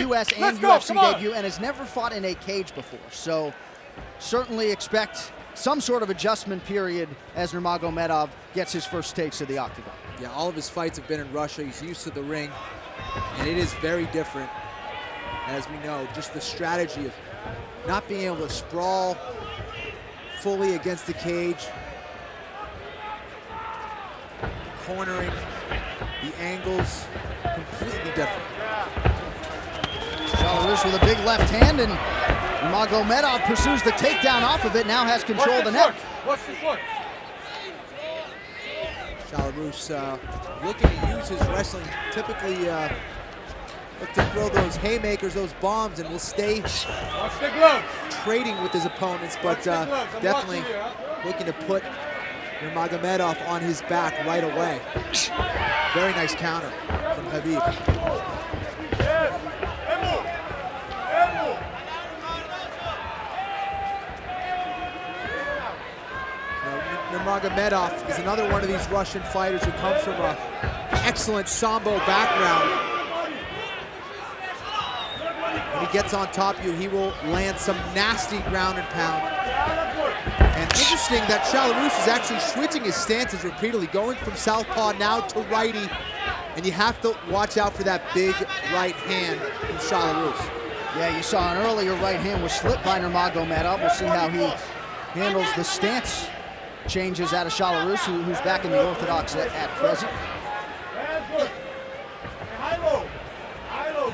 US and UFC debut and has never fought in a cage before. So certainly expect some sort of adjustment period as Nurmagomedov gets his first taste of the octagon. Yeah, all of his fights have been in Russia. He's used to the ring, and it is very different. As we know, just the strategy of not being able to sprawl fully against the cage, cornering, the angles, completely different. Belarus with a big left hand, and Nurmagomedov pursues the takedown off of it, now has control of the neck. Watch the foot. Belarus looking to use his wrestling, typically look to throw those haymakers, those bombs, and will stay trading with his opponents, but definitely looking to put Nurmagomedov on his back right away. Very nice counter from Khabib. Nurmagomedov is another one of these Russian fighters who comes from an excellent Sambo background. When he gets on top of you, he will land some nasty ground and pound. And interesting that Belarus is actually switching his stances repeatedly, going from southpaw now to righty. And you have to watch out for that big right hand from Belarus. Yeah, you saw an earlier right hand was slipped by Nurmagomedov. We'll see how he handles the stance changes out of Belarus, who's back in the orthodox at present.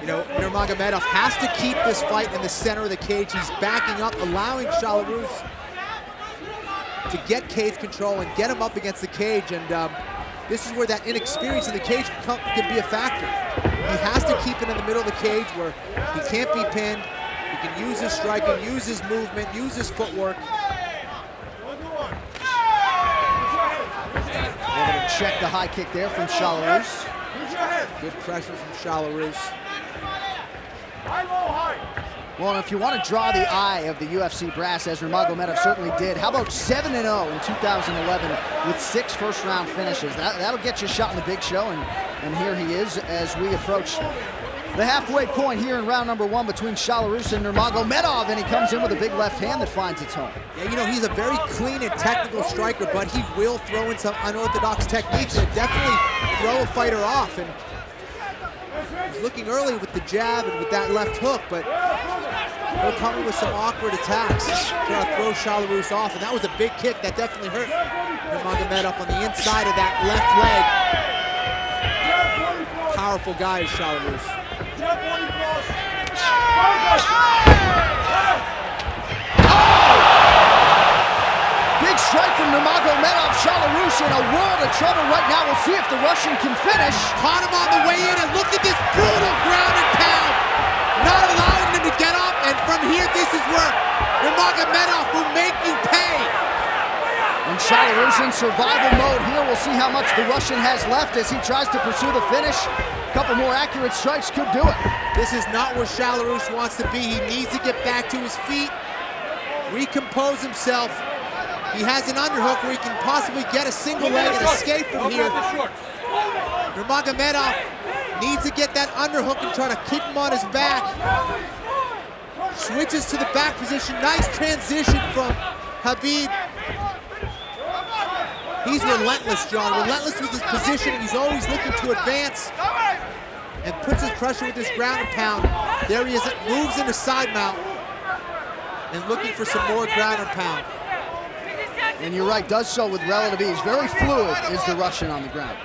You know, Nurmagomedov has to keep this fight in the center of the cage. He's backing up, allowing Belarus to get cage control and get him up against the cage. And this is where that inexperience in the cage can be a factor. He has to keep it in the middle of the cage where he can't be pinned. He can use his striking, use his movement, use his footwork. Able to check the high kick there from Belarus. Good pressure from Belarus. Well, and if you want to draw the eye of the UFC brass, as Nurmagomedov certainly did, how about 7-0 in 2011 with 6 first-round finishes? That'll get you a shot in the big show, and here he is as we approach the halfway point here in round number 1 between Belarus and Nurmagomedov, and he comes in with a big left hand that finds its home. Yeah, you know, he's a very clean and technical striker, but he will throw in some unorthodox techniques and definitely throw a fighter off. And he's looking early with the jab and with that left hook, but he'll come with some awkward attacks to throw Belarus off, and that was a big kick that definitely hurt Nurmagomedov on the inside of that left leg. Powerful guy is Belarus. Big strike from Nurmagomedov. Belarus in a world of trouble right now. We'll see if the Russian can finish. Caught him on the way in, and look at this brutal ground and pound. Not allowing him to get up, and from here, this is where Nurmagomedov will make you pay. And Belarus in survival mode here. We'll see how much the Russian has left as he tries to pursue the finish. A couple more accurate strikes could do it. This is not where Belarus wants to be. He needs to get back to his feet, recompose himself. He has an underhook where he can possibly get a single leg and escape from here. Nurmagomedov needs to get that underhook and try to keep him on his back. Switches to the back position. Nice transition from Khabib. He's relentless, John. Relentless with his position. He's always looking to advance and puts his pressure with his ground and pound. There he is. Moves into side mount and looking for some more ground and pound. And you're right, does so with relative ease. Very fluid is the Russian on the ground.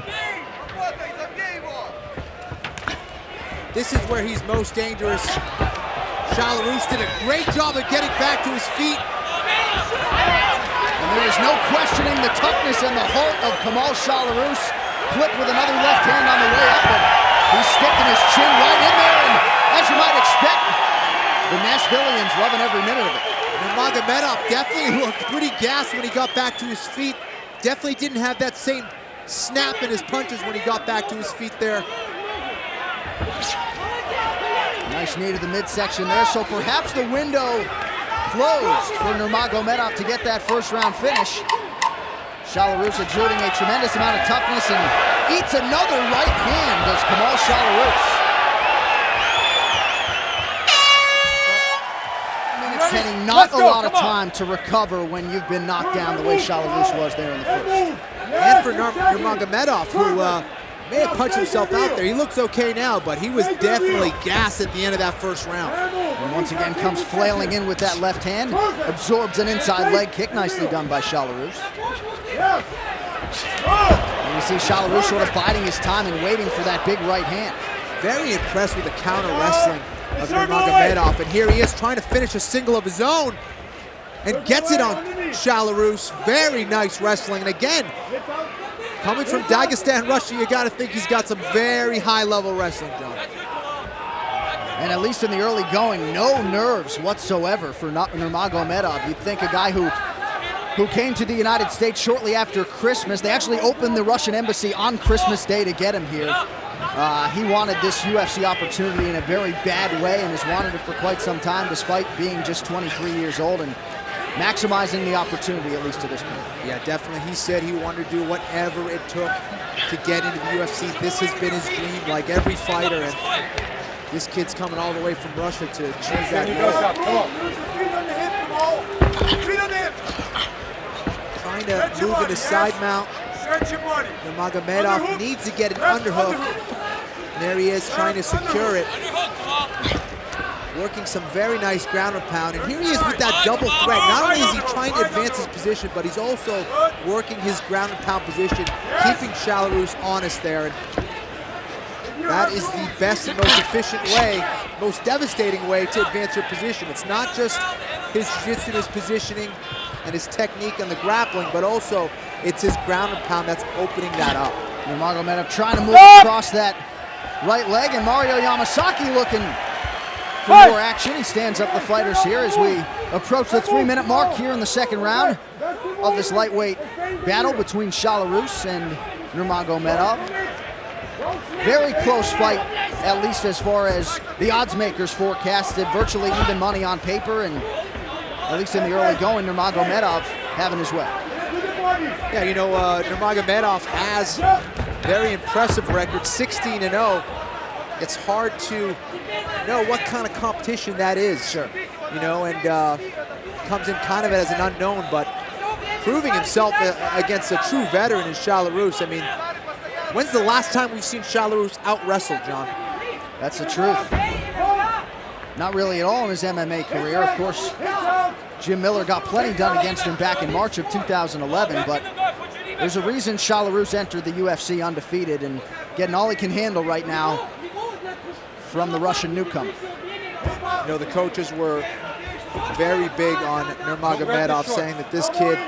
This is where he's most dangerous. Belarus did a great job of getting back to his feet. And there is no questioning the toughness and the heart of Belarus. Clipped with another left hand on the way up, but he's sticking his chin right in there, and as you might expect, the Nashvillians loving every minute of it. Nurmagomedov definitely looked pretty gassed when he got back to his feet. Definitely didn't have that same snap in his punches when he got back to his feet there. Nice knee to the midsection there, so perhaps the window closed for Nurmagomedov to get that first round finish. Belarus exerting a tremendous amount of toughness and eats another right hand, does Belarus. Kenny, not a lot of time to recover when you've been knocked down the way Shalarus was there in the first. And for Nurmagomedov, who may have punched himself out there. He looks okay now, but he was definitely gassed at the end of that first round. And once again comes flailing in with that left hand, absorbs an inside leg kick, nicely done by Shalarus. And you see Shalarus sort of biding his time and waiting for that big right hand. Very impressed with the counter wrestling of Nurmagomedov, and here he is trying to finish a single of his own and gets it on Shalarus. Very nice wrestling, and again, coming from Dagestan, Russia, you got to think he's got some very high-level wrestling, John. And at least in the early going, no nerves whatsoever for Nurmagomedov. You'd think a guy who came to the United States shortly after Christmas. They actually opened the Russian embassy on Christmas Day to get him here. He wanted this UFC opportunity in a very bad way and has wanted it for quite some time, despite being just 23 years old and maximizing the opportunity, at least to this point. Yeah, definitely. He said he wanted to do whatever it took to get into the UFC. This has been his dream, like every fighter, and this kid's coming all the way from Russia to achieve that goal. Trying to move into side mount. Nurmagomedov needs to get an underhook. And there he is trying to secure it. Working some very nice ground and pound. And here he is with that double threat. Not only is he trying to advance his position, but he's also working his ground and pound position, keeping Shalarus honest there. And that is the best and most efficient way, most devastating way to advance your position. It's not just his jiu-jitsu, his positioning, and his technique and the grappling, but also it's his ground and pound that's opening that up. Nurmagomedov trying to move across that right leg, and Mario Yamasaki looking for more action. He stands up the fighters here as we approach the 3-minute mark here in the second round of this lightweight battle between Shalarus and Nurmagomedov. Very close fight, at least as far as the odds makers forecasted. Virtually even money on paper, and at least in the early going, Nurmagomedov having his way. Yeah, you know, Nurmagomedov has very impressive record, 16-0. It's hard to know what kind of competition that is. Sure. You know, and comes in kind of as an unknown, but proving himself against a true veteran in Shalarus. I mean, when's the last time we've seen Shalarus out-wrestle, John? That's the truth. Not really at all in his MMA career. Of course, Jim Miller got plenty done against him back in March of 2011, but there's a reason Shalarus entered the UFC undefeated and getting all he can handle right now from the Russian newcomer. You know, the coaches were very big on Nurmagomedov, saying that this kid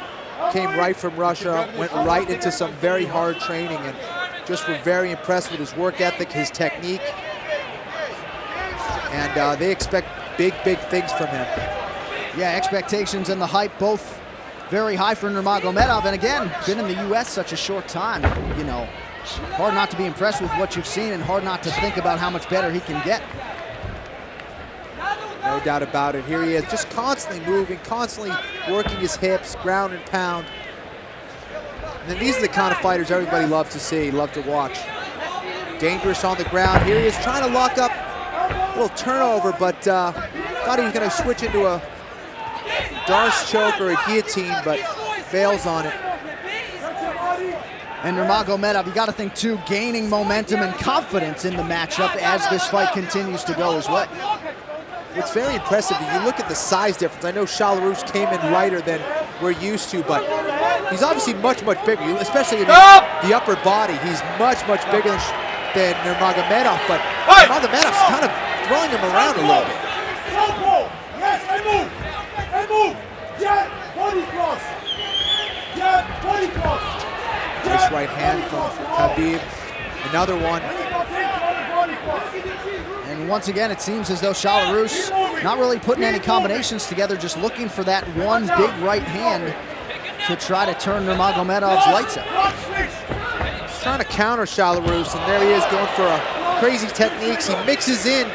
came right from Russia, went right into some very hard training, and just were very impressed with his work ethic, his technique, and they expect big things from him. Yeah, expectations and the hype both very high for Nurmagomedov, and again, been in the U.S. such a short time, you know, hard not to be impressed with what you've seen and hard not to think about how much better he can get. No doubt about it. Here he is, just constantly moving, constantly working his hips, ground and pound. And then these are the kind of fighters everybody loves to see, love to watch. Dangerous on the ground. Here he is trying to lock up a little turnover, but thought he was going to switch into a Darce choke or a guillotine, but fails on it. And Nurmagomedov, you got to think too, gaining momentum and confidence in the matchup as this fight continues to go his way. What's very impressive, if you look at the size difference, I know Shalarus came in lighter than we're used to, but he's obviously much bigger, especially in the upper body. He's much bigger than Nurmagomedov, but Nurmagomedov's kind of throwing him around a little bit. Yes, and move. Get body cross. Get body cross. Nice right hand from Khabib. Another one. And once again, it seems as though Shalarus not really putting any combinations together, just looking for that one big right hand to try to turn Nurmagomedov's lights out. He's trying to counter Shalarus, and there he is going for crazy techniques. He mixes in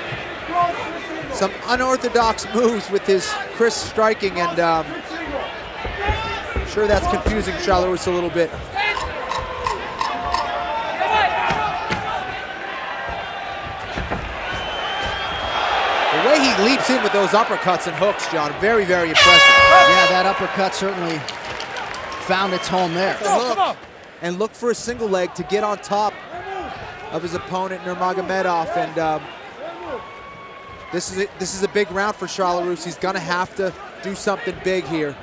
some unorthodox moves with his crisp striking, and I'm sure that's confusing Shalarus a little bit. The way he leaps in with those uppercuts and hooks, John. Very, very impressive. Yeah, that uppercut certainly found its home there. And look for a single leg to get on top of his opponent, Nurmagomedov. And this is a big round for Charles. He's gonna have to do something big here.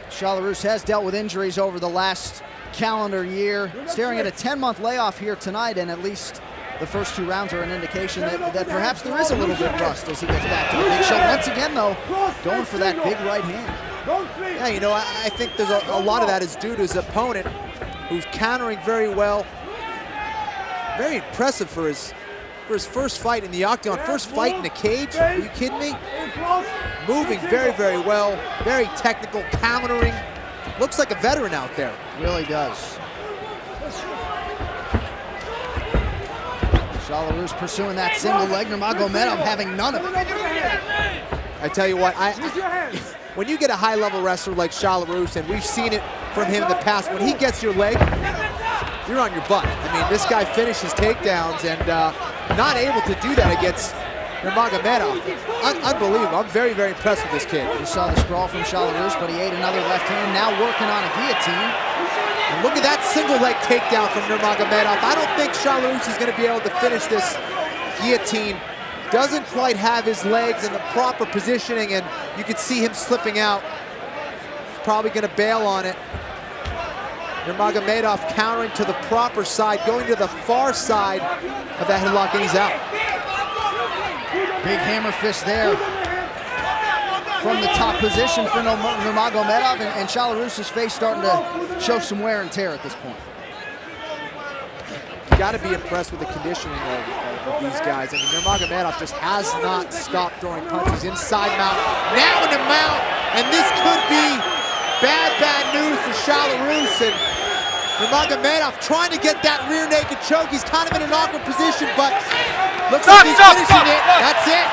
Charles has dealt with injuries over the last calendar year, staring at a 10-month layoff here tonight, and at least the first 2 rounds are an indication that perhaps there is a little bit of rust as he gets back to the big show. Once again, though, going for that big right hand. Yeah, you know, I think there's a lot of that is due to his opponent, who's countering very well. Very impressive for his first fight in the octagon, first fight in the cage. Are you kidding me? Moving very, very well, very technical, countering. Looks like a veteran out there. Really does. Charles pursuing that single leg, Nurmagomedov having none of it. I tell you what, when you get a high-level wrestler like Charles, and we've seen it from him in the past, when he gets your leg, you're on your butt. I mean, this guy finishes takedowns, and not able to do that against Nurmagomedov. Unbelievable. I'm very, very impressed with this kid. We saw the sprawl from Charles, but he ate another left hand, now working on a guillotine. And look at that single leg takedown from Nurmagomedov. I don't think Charles is going to be able to finish this guillotine. Doesn't quite have his legs in the proper positioning, and you can see him slipping out. He's probably going to bail on it. Nurmagomedov countering to the proper side, going to the far side of that headlock, and he's out. Big hammer fist there from the top position for Nurmagomedov, and Charles' face starting to show some wear and tear at this point. You got to be impressed with the conditioning of these guys. I mean, Nurmagomedov just has not stopped throwing punches. Inside mount, now in the mount, and this could be bad news for Charles. And Nurmagomedov trying to get that rear naked choke. He's kind of in an awkward position, but looks like he's finishing it. That's it.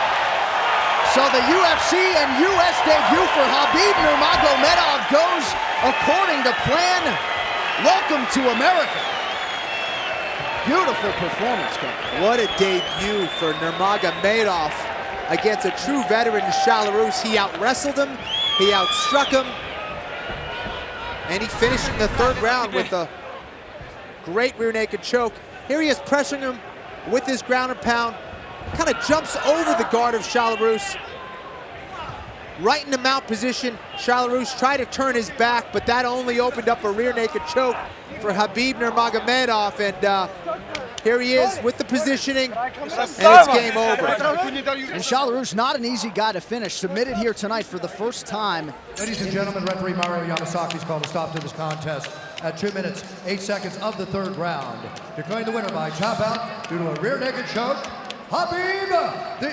So the UFC and US debut for Khabib Nurmagomedov goes according to plan. Welcome to America. Beautiful performance, Kevin. What a debut for Nurmagomedov against a true veteran, Charles. He out-wrestled him, he outstruck him, and he finished in the 3rd round with a great rear naked choke. Here he is pressuring him with his ground and pound. Kind of jumps over the guard of Charles. Right in the mount position, Charles tried to turn his back, but that only opened up a rear naked choke for Khabib Nurmagomedov, and here he is with the positioning, and it's game over. And Charles, not an easy guy to finish, submitted here tonight for the first time. Ladies and gentlemen, referee Mario Yamasaki's called a stop to this contest at 2 minutes, 8 seconds of the 3rd round. Declaring the winner by tap out due to a rear naked choke, Khabib, the